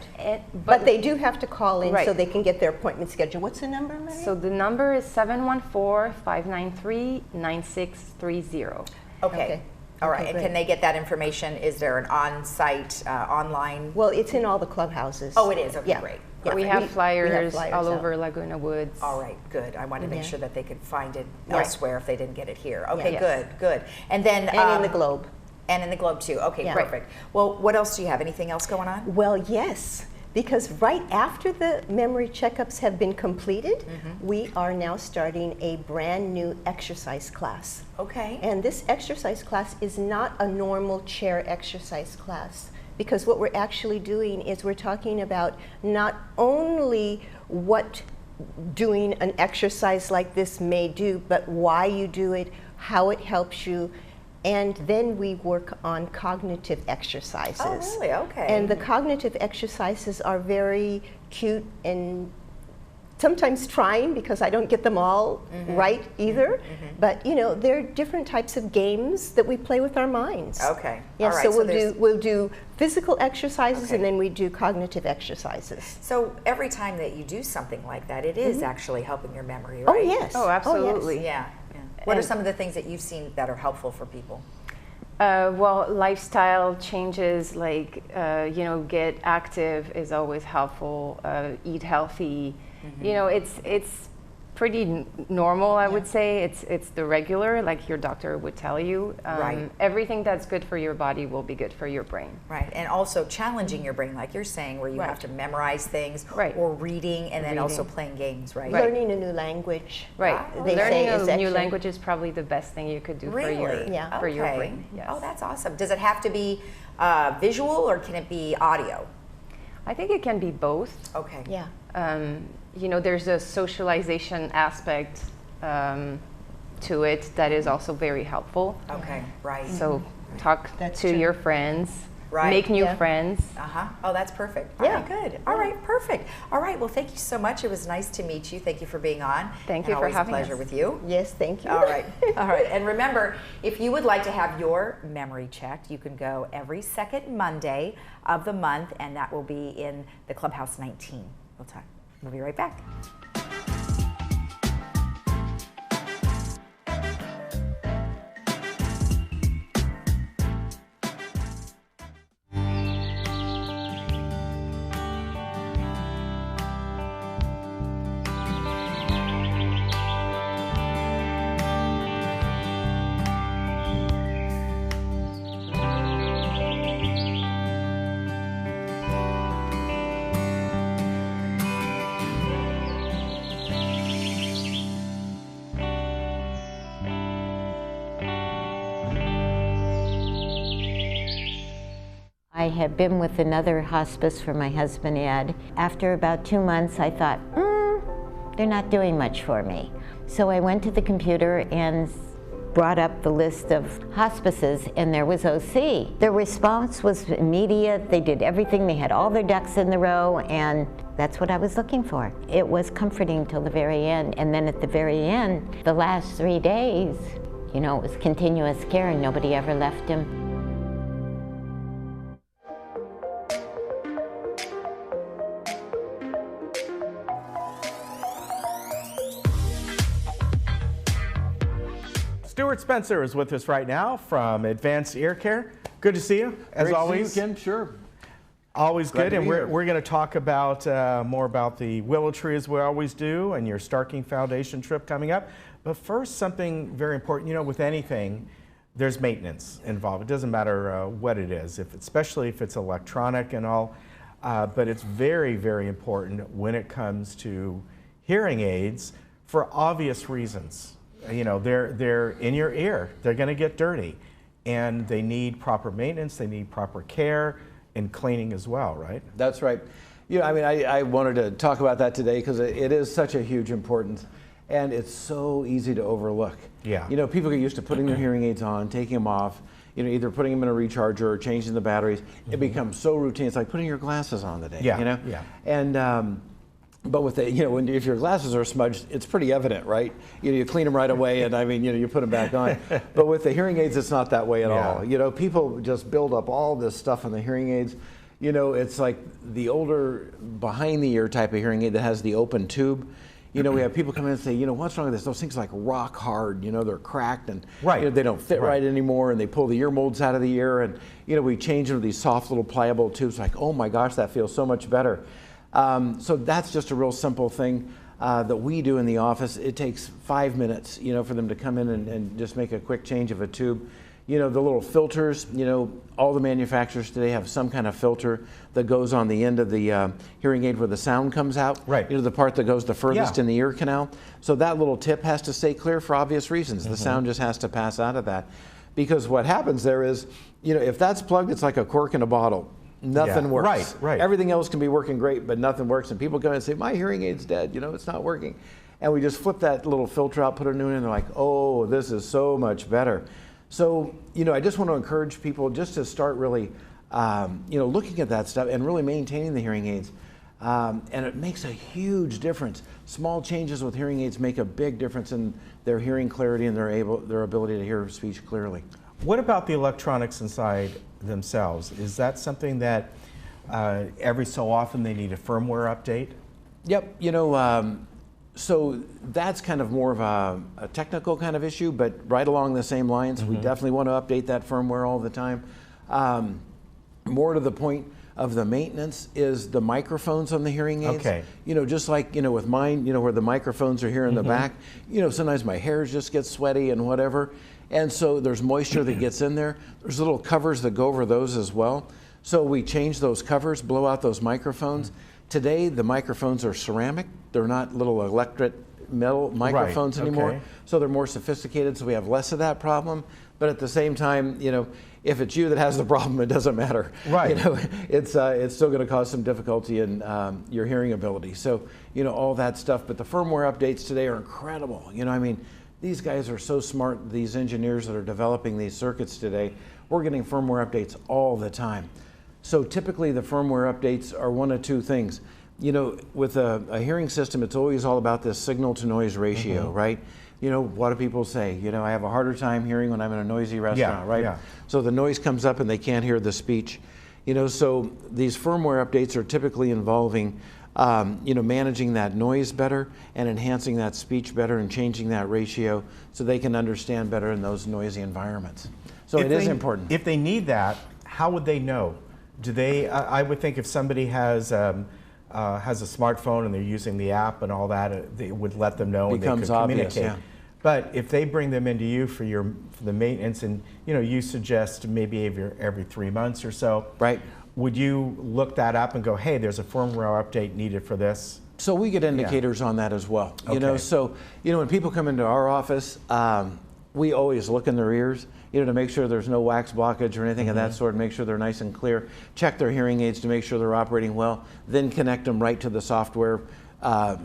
But they do have to call in so they can get their appointment scheduled. What's the number, Maria? So the number is 714-593-9630. Okay. All right, and can they get that information? Is there an on-site, online? Well, it's in all the clubhouses. Oh, it is? Okay, great. Yeah, we have flyers all over Laguna Woods. All right, good. I wanted to make sure that they could find it elsewhere if they didn't get it here. Okay, good. And then in the Globe. And in the Globe too. Okay, perfect. Well, what else do you have? Anything else going on? Well, yes. Because right after the memory checkups have been completed, we are now starting a brand new exercise class. Okay. And this exercise class is not a normal chair exercise class, because what we're actually doing is we're talking about not only what doing an exercise like this may do, but why you do it, how it helps you. And then we work on cognitive exercises. Oh, really? Okay. And the cognitive exercises are very cute and sometimes trying, because I don't get them all right either. But you know, there are different types of games that we play with our minds. Okay. Yeah. All right. So we'll do physical exercises and then we do cognitive exercises. So every time that you do something like that, it is actually helping your memory, right? Oh yes. Oh, absolutely. Oh, yes. Yeah. What are some of the things that you've seen that are helpful for people? Well, lifestyle changes, like, you know, get active is always helpful, eat healthy. You know, it's pretty normal, I would say. It's the regular, like your doctor would tell you. Right. Everything that's good for your body will be good for your brain. Right, and also challenging your brain, like you're saying, where you have to memorize things, or reading, and then also playing games, right? Learning a new language. Right. They Learning say is a new actually- language is probably the best thing you could do for your for your Okay. brain. Yes. Oh, that's awesome. Does it have to be visual, or can it be audio? I think it can be both. Okay. Yeah. You know, there's a socialization aspect to it that is also very helpful. Okay, right. So talk to true. your friends, Right. make new friends. Oh, that's perfect. Yeah. Good. All right, perfect. All right, well, thank you so much. It was nice to meet you. Thank you for being on. Thank And you for always having a pleasure us. with you. Yes, thank you. All right. All right. And remember, if you would like to have your memory checked, you can go every second Monday of the month, and that will be in the Clubhouse 19. We'll be right back. I had been with another hospice for my husband, Ed. After about 2 months, I thought, they're not doing much for me. So I went to the computer and brought up the list of hospices, and there was OC. Their response was immediate. They did everything. They had all their ducks in the row, and that's what I was looking for. It was comforting till the very end, and then at the very end, the last 3 days, you know, it was continuous care, and nobody ever left him. Stuart Spencer is with us right now from Advanced Ear Care. Good to see you, as Great always. to see you, Kim. Sure. Always Glad good, to and be here. we're going to talk about more about the Willow Tree, as we always do, and your Starking Foundation trip coming up. But first, something very important. You know, with anything, there's maintenance involved. It doesn't matter what it is, especially if it's electronic and all. But it's very, very important when it comes to hearing aids for obvious reasons. You know, they're in your ear. They're going to get dirty, and they need proper maintenance. They need proper care and cleaning as well, right? That's right. You know, I mean, I wanted to talk about that today because it is such a huge importance, and it's so easy to overlook. Yeah. You know, people get used to putting their hearing aids on, taking them off, you know, either putting them in a recharger or changing the batteries. It becomes so routine. It's like putting your glasses on today, Yeah, you know? yeah. And, but with the, you know, if your glasses are smudged, it's pretty evident, right? You know, you clean them right away, and I mean, you know, you put them back on. But with the hearing aids, it's not that way at all. You know, people just build up all this stuff on the hearing aids. You know, it's like the older behind the ear type of hearing aid that has the open tube. You know, we have people come in and say, you know, what's wrong with this? Those things are like rock hard, you know, they're cracked and you know, they don't fit right anymore, and they pull the ear molds out of the ear, and, you know, we change them to these soft little pliable tubes, like, oh my gosh, that feels so much better. So that's just a real simple thing that we do in the office. It takes 5 minutes, you know, for them to come in and just make a quick change of a tube. You know, the little filters, you know, all the manufacturers today have some kind of filter that goes on the end of the hearing aid where the sound comes out. Right. You know, the part that goes the furthest in the ear canal. So that little tip has to stay clear for obvious reasons. The sound just has to pass out of that. Because what happens there is, you know, if that's plugged, it's like a cork in a bottle. Nothing works. Right, right. Everything else can be working great, but nothing works. And people come in and say, my hearing aid's dead, you know, it's not working. And we just flip that little filter out, put a new one in, and they're like, oh, this is so much better. So, you know, I just want to encourage people just to start really, you know, looking at that stuff and really maintaining the hearing aids. And it makes a huge difference. Small changes with hearing aids make a big difference in their hearing clarity and their ability to hear speech clearly. What about the electronics inside themselves? Is that something that every so often they need a firmware update? Yep, you know, so that's kind of more of a technical kind of issue, but right along the same lines, we definitely want to update that firmware all the time. More to the point, of the maintenance is the microphones on the hearing aids. Okay. You know, just like, you know, with mine, you know, where the microphones are here in the back, you know, sometimes my hair just gets sweaty and whatever. And so there's moisture that gets in there. There's little covers that go over those as well. So we change those covers, blow out those microphones. Today, the microphones are ceramic. They're not little electric metal microphones anymore. Okay. So they're more sophisticated, so we have less of that problem. But at the same time, you know, if it's you that has the problem, it doesn't matter. Right. You know, it's still going to cause some difficulty in your hearing ability. So, you know, all that stuff. But the firmware updates today are incredible. You know, I mean, these guys are so smart, these engineers that are developing these circuits today. We're getting firmware updates all the time. So typically the firmware updates are one of two things. You know, with a hearing system, it's always all about this signal to noise ratio, right? You know, what do people say? You know, I have a harder time hearing when I'm in a noisy restaurant, right? Yeah. So the noise comes up and they can't hear the speech. You know, so these firmware updates are typically involving, you know, managing that noise better and enhancing that speech better and changing that ratio so they can understand better in those noisy environments. So it is important. If they need that, how would they know? Do they? I would think if somebody has a smartphone and they're using the app and all that, they would let them know and they could Becomes obvious, communicate. yeah. But if they bring them into you for the maintenance, and you know, you suggest maybe every 3 months or so, right? Would you look that up and go, hey, there's a firmware update needed for this? So we get indicators on that as well. You know, so you know, when people come into our office, we always look in their ears, you know, to make sure there's no wax blockage or anything of that sort, make sure they're nice and clear, check their hearing aids to make sure they're operating well, then connect them right to the software,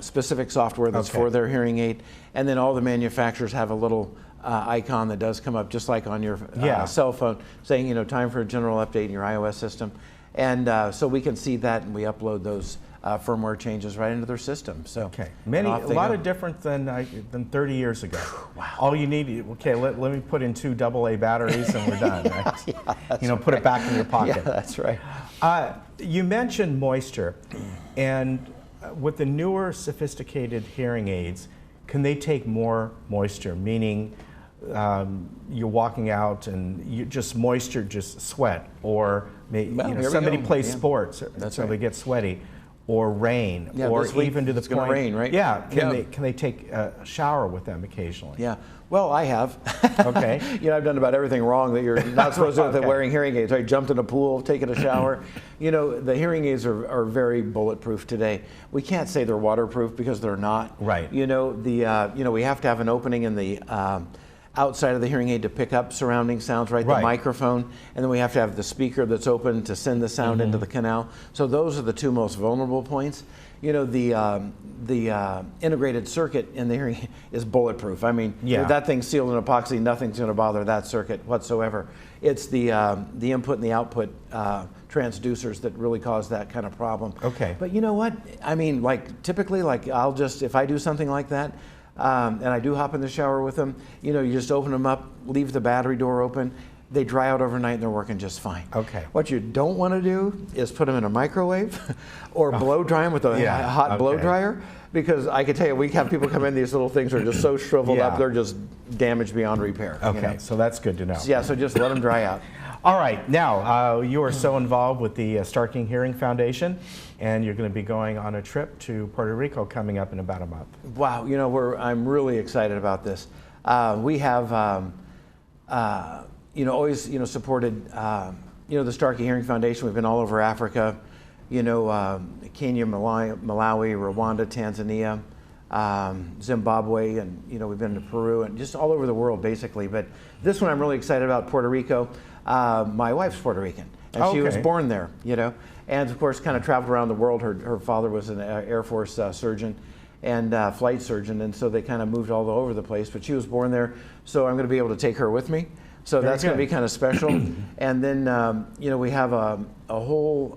specific software that's for their hearing aid. And then all the manufacturers have a little icon that does come up just like on your cell phone saying, you know, time for a general update in your iOS system. And so we can see that and we upload those firmware changes right into their system. So a lot of different than 30 years ago. Wow. All you need, let me put in 2 AA batteries and we're done, right? You know, put it back in your pocket. Yeah, that's right. You mentioned moisture, and with the newer sophisticated hearing aids, can they take more moisture? Meaning, you're walking out and you just moisture, just sweat, or you know, somebody plays sports, so they get sweaty. Or rain, or even to the point. It's rain, right? Yeah. Can they take a shower with them occasionally? Yeah. Well, I have. Okay. You know, I've done about everything wrong that you're not supposed to do with wearing hearing aids. I jumped in a pool, taken a shower. You know, the hearing aids are very bulletproof today. We can't say they're waterproof because they're not. Right. You know, you know, we have to have an opening in the outside of the hearing aid to pick up surrounding sounds, right? The microphone, and then we have to have the speaker that's open to send the sound into the canal. So those are the 2 most vulnerable points. You know, the integrated circuit in the hearing is bulletproof. I mean, that thing's sealed in epoxy, nothing's going to bother that circuit whatsoever. It's the input and the output transducers that really cause that kind of problem. Okay. But you know what? I mean, like typically, like if I do something like that, and I do hop in the shower with them, you know, you just open them up, leave the battery door open, they dry out overnight and they're working just fine. Okay. What you don't want to do is put them in a microwave or blow dry them with a hot blow dryer, because I can tell you, we have people come in, these little things are just so shriveled up, they're just damaged beyond repair. Okay, you know? so that's good to know. Yeah, so just let them dry out. All right, now you are so involved with the Starking Hearing Foundation, and you're going to be going on a trip to Puerto Rico coming up in about a month. Wow, you know, I'm really excited about this. We have, you know, always, you know, supported, you know, the Starkey Hearing Foundation. We've been all over Africa, you know, Kenya, Malawi, Rwanda, Tanzania, Zimbabwe, and, you know, we've been to Peru and just all over the world, basically. But this one I'm really excited about, Puerto Rico. My wife's Puerto Rican, and she was born there, you know, and of course kind of traveled around the world. Her father was an Air Force surgeon and flight surgeon, and so they kind of moved all over the place, but she was born there, so I'm going to be able to take her with me. So that's going to be kind of special. And then, you know, we have a whole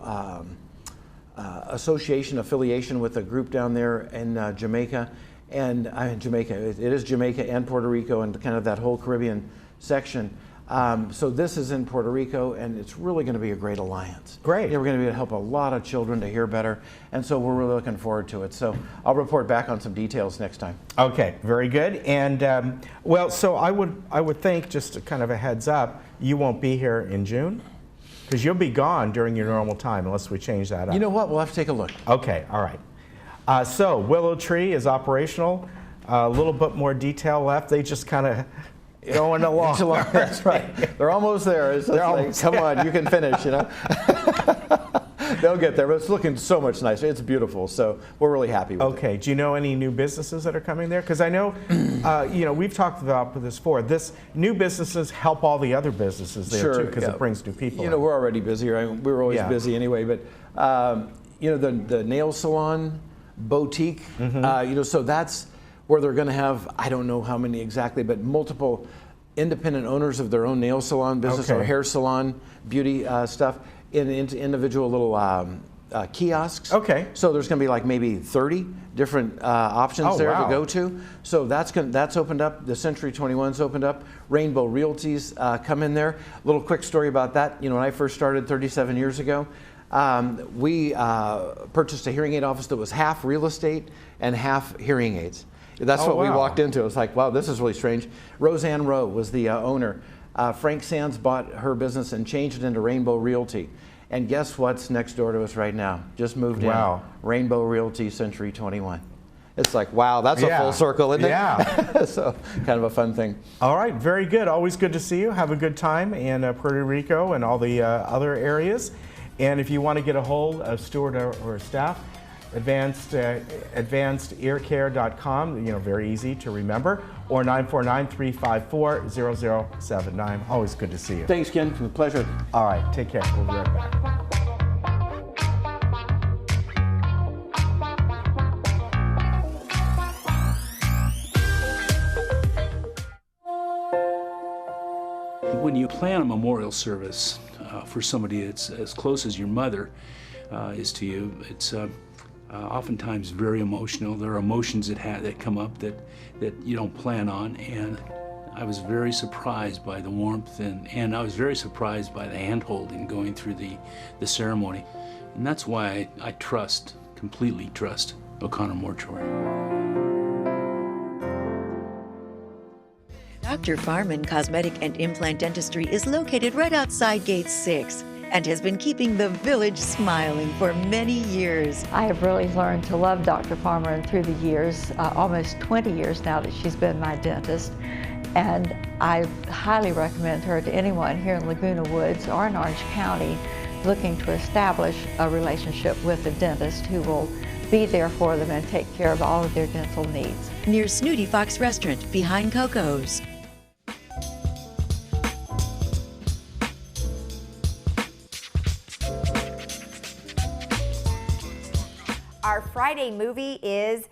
association affiliation with a group down there in Jamaica, and it is Jamaica and Puerto Rico and kind of that whole Caribbean section. So this is in Puerto Rico, and it's really going to be a great alliance. Great. Yeah, we're going to be able to help a lot of children to hear better, and so we're really looking forward to it. So I'll report back on some details next time. Okay, very good. And well, so I would think, just kind of a heads up, you won't be here in June. Because you'll be gone during your normal time unless we change that up. You know what? We'll have to take a look. Okay, all right. So Willow Tree is operational. A little bit more detail left. They just kind of going along. That's right. They're almost there. It's just like, come on, you can finish, you know. They'll get there, but it's looking so much nicer. It's beautiful, so we're really happy with it. Okay, do you know any new businesses that are coming there? Because I know, you know, we've talked about this before. This new businesses help all the other businesses there too, because it brings new people. You know, we're already busy, right? We were always busy anyway, but you know, the nail salon, boutique, you know, so that's where they're going to have, I don't know how many exactly, but multiple independent owners of their own nail salon business or hair salon, beauty stuff. Into individual little kiosks. Okay. So there's going to be like maybe 30 different options there to go to. So that's opened up. The Century 21's opened up. Rainbow Realty's come in there. A little quick story about that. You know, when I first started 37 years ago, we purchased a hearing aid office that was half real estate and half hearing aids. That's what we walked into. It was like, wow, this is really strange. Roseanne Rowe was the owner. Frank Sands bought her business and changed it into Rainbow Realty. And guess what's next door to us right now? Just moved in. Rainbow Realty Century 21. It's like, wow, that's a full circle, isn't it? Yeah. So kind of a fun thing. All right, very good. Always good to see you. Have a good time in Puerto Rico and all the other areas. And if you want to get a hold of Stuart or staff, advancedearcare.com, you know, very easy to remember, or 949-354-0079. Always good to see you. Thanks, Ken. It's a pleasure. All right, take care. We'll be right back. When you plan a memorial service for somebody that's as close as your mother is to you, it's oftentimes very emotional. There are emotions that come up that you don't plan on, and I was very surprised by the warmth and I was very surprised by the hand-holding going through the ceremony. And that's why I completely trust O'Connor Mortuary. Dr. Farman Cosmetic and Implant Dentistry is located right outside Gate 6 and has been keeping the village smiling for many years. I have really learned to love Dr. Farmer through the years, almost 20 years now that she's been my dentist. And I highly recommend her to anyone here in Laguna Woods or in Orange County looking to establish a relationship with a dentist who will be there for them and take care of all of their dental needs. Near Snooty Fox Restaurant, behind Coco's. Our Friday movie is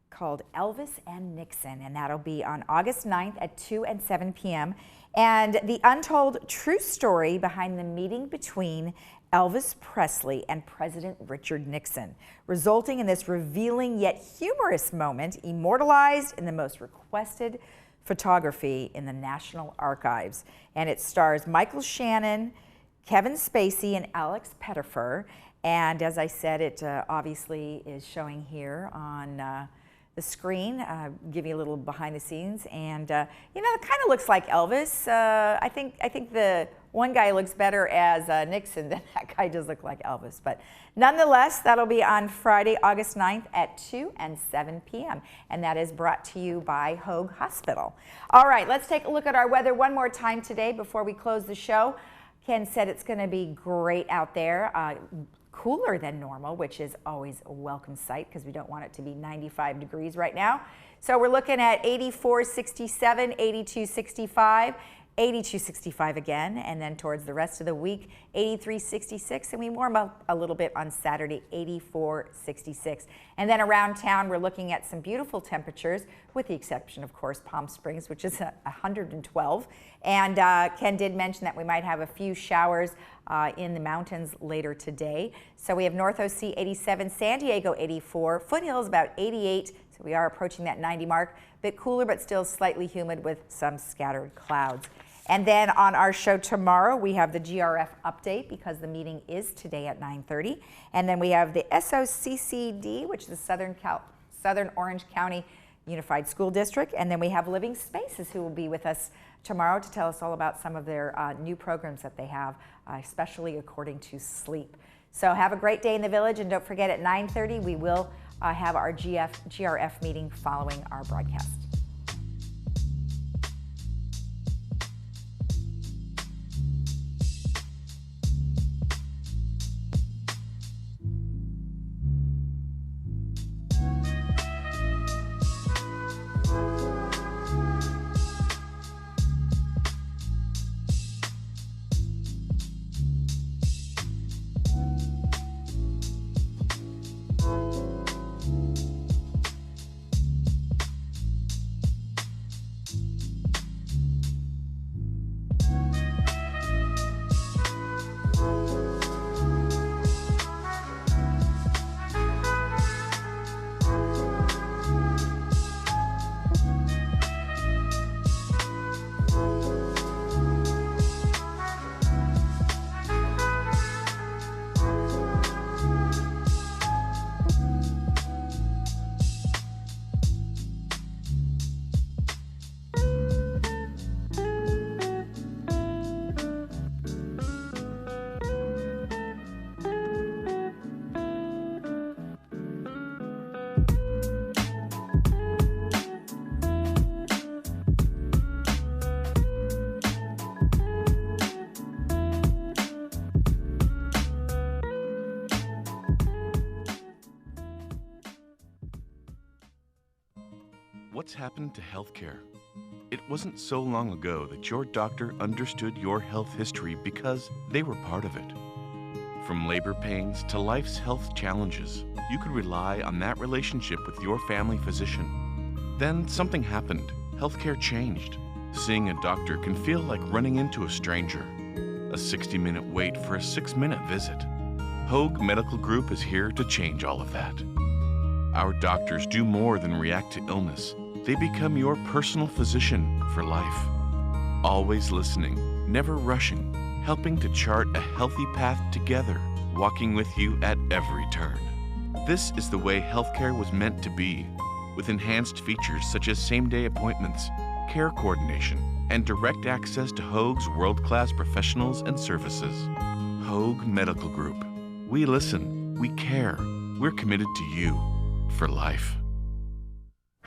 called Elvis and Nixon, and that'll be on August 9th at 2 and 7 p.m. And the untold true story behind the meeting between Elvis Presley and President Richard Nixon, resulting in this revealing yet humorous moment immortalized in the most requested photography in the National Archives. And it stars Michael Shannon, Kevin Spacey, and Alex Pettyfer. And as I said, it obviously is showing here on the screen, give you a little behind the scenes. And you know, it kind of looks like Elvis. I think the one guy looks better as Nixon than that guy does look like Elvis. But nonetheless, that'll be on Friday, August 9th at 2 and 7 p.m. And that is brought to you by Hoag Hospital. All right, let's take a look at our weather one more time today before we close the show. Ken said it's going to be great out there. Cooler than normal, which is always a welcome sight because we don't want it to be 95 degrees right now. So we're looking at 84, 67, 82, 65, 82, 65 again, and then towards the rest of the week, 83, 66, and we warm up a little bit on Saturday, 84, 66. And then around town, we're looking at some beautiful temperatures, with the exception, of course, Palm Springs, which is 112. And Ken did mention that we might have a few showers in the mountains later today. So we have North OC 87, San Diego 84, Foothills about 88, so we are approaching that 90 mark. Bit cooler, but still slightly humid with some scattered clouds. And then on our show tomorrow, we have the GRF update because the meeting is today at 9:30. And then we have the SOCCD, which is the Southern Orange County Unified School District. And then we have Living Spaces, who will be with us tomorrow to tell us all about some of their new programs that they have, especially according to sleep. So have a great day in the Village, and don't forget at 9:30 we will have our GRF meeting following our broadcast. What's happened to healthcare? It wasn't so long ago that your doctor understood your health history because they were part of it. From labor pains to life's health challenges, you could rely on that relationship with your family physician. Then something happened. Healthcare changed. Seeing a doctor can feel like running into a stranger. A 60-minute wait for a 6-minute visit. Hogue Medical Group is here to change all of that. Our doctors do more than react to illness. They become your personal physician for life. Always listening, never rushing, helping to chart a healthy path together, walking with you at every turn. This is the way healthcare was meant to be, with enhanced features such as same-day appointments, care coordination, and direct access to Hogue's world-class professionals and services. Hogue Medical Group. We listen, we care, we're committed to you for life.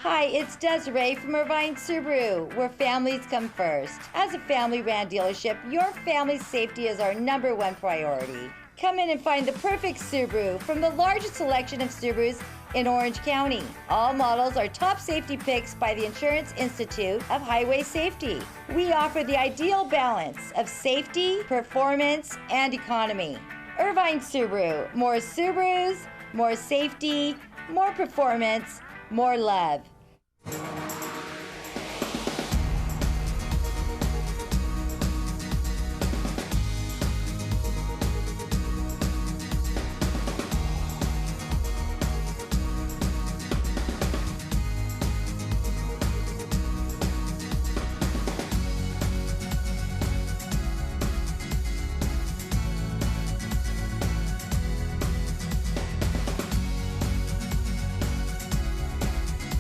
Hi, it's Desiree from Irvine Subaru, where families come first. As a family-ran dealership, your family's safety is our #1 priority. Come in and find the perfect Subaru from the largest selection of Subarus in Orange County. All models are top safety picks by the Insurance Institute of Highway Safety. We offer the ideal balance of safety, performance, and economy. Irvine Subaru, more Subarus, more safety, more performance, more love.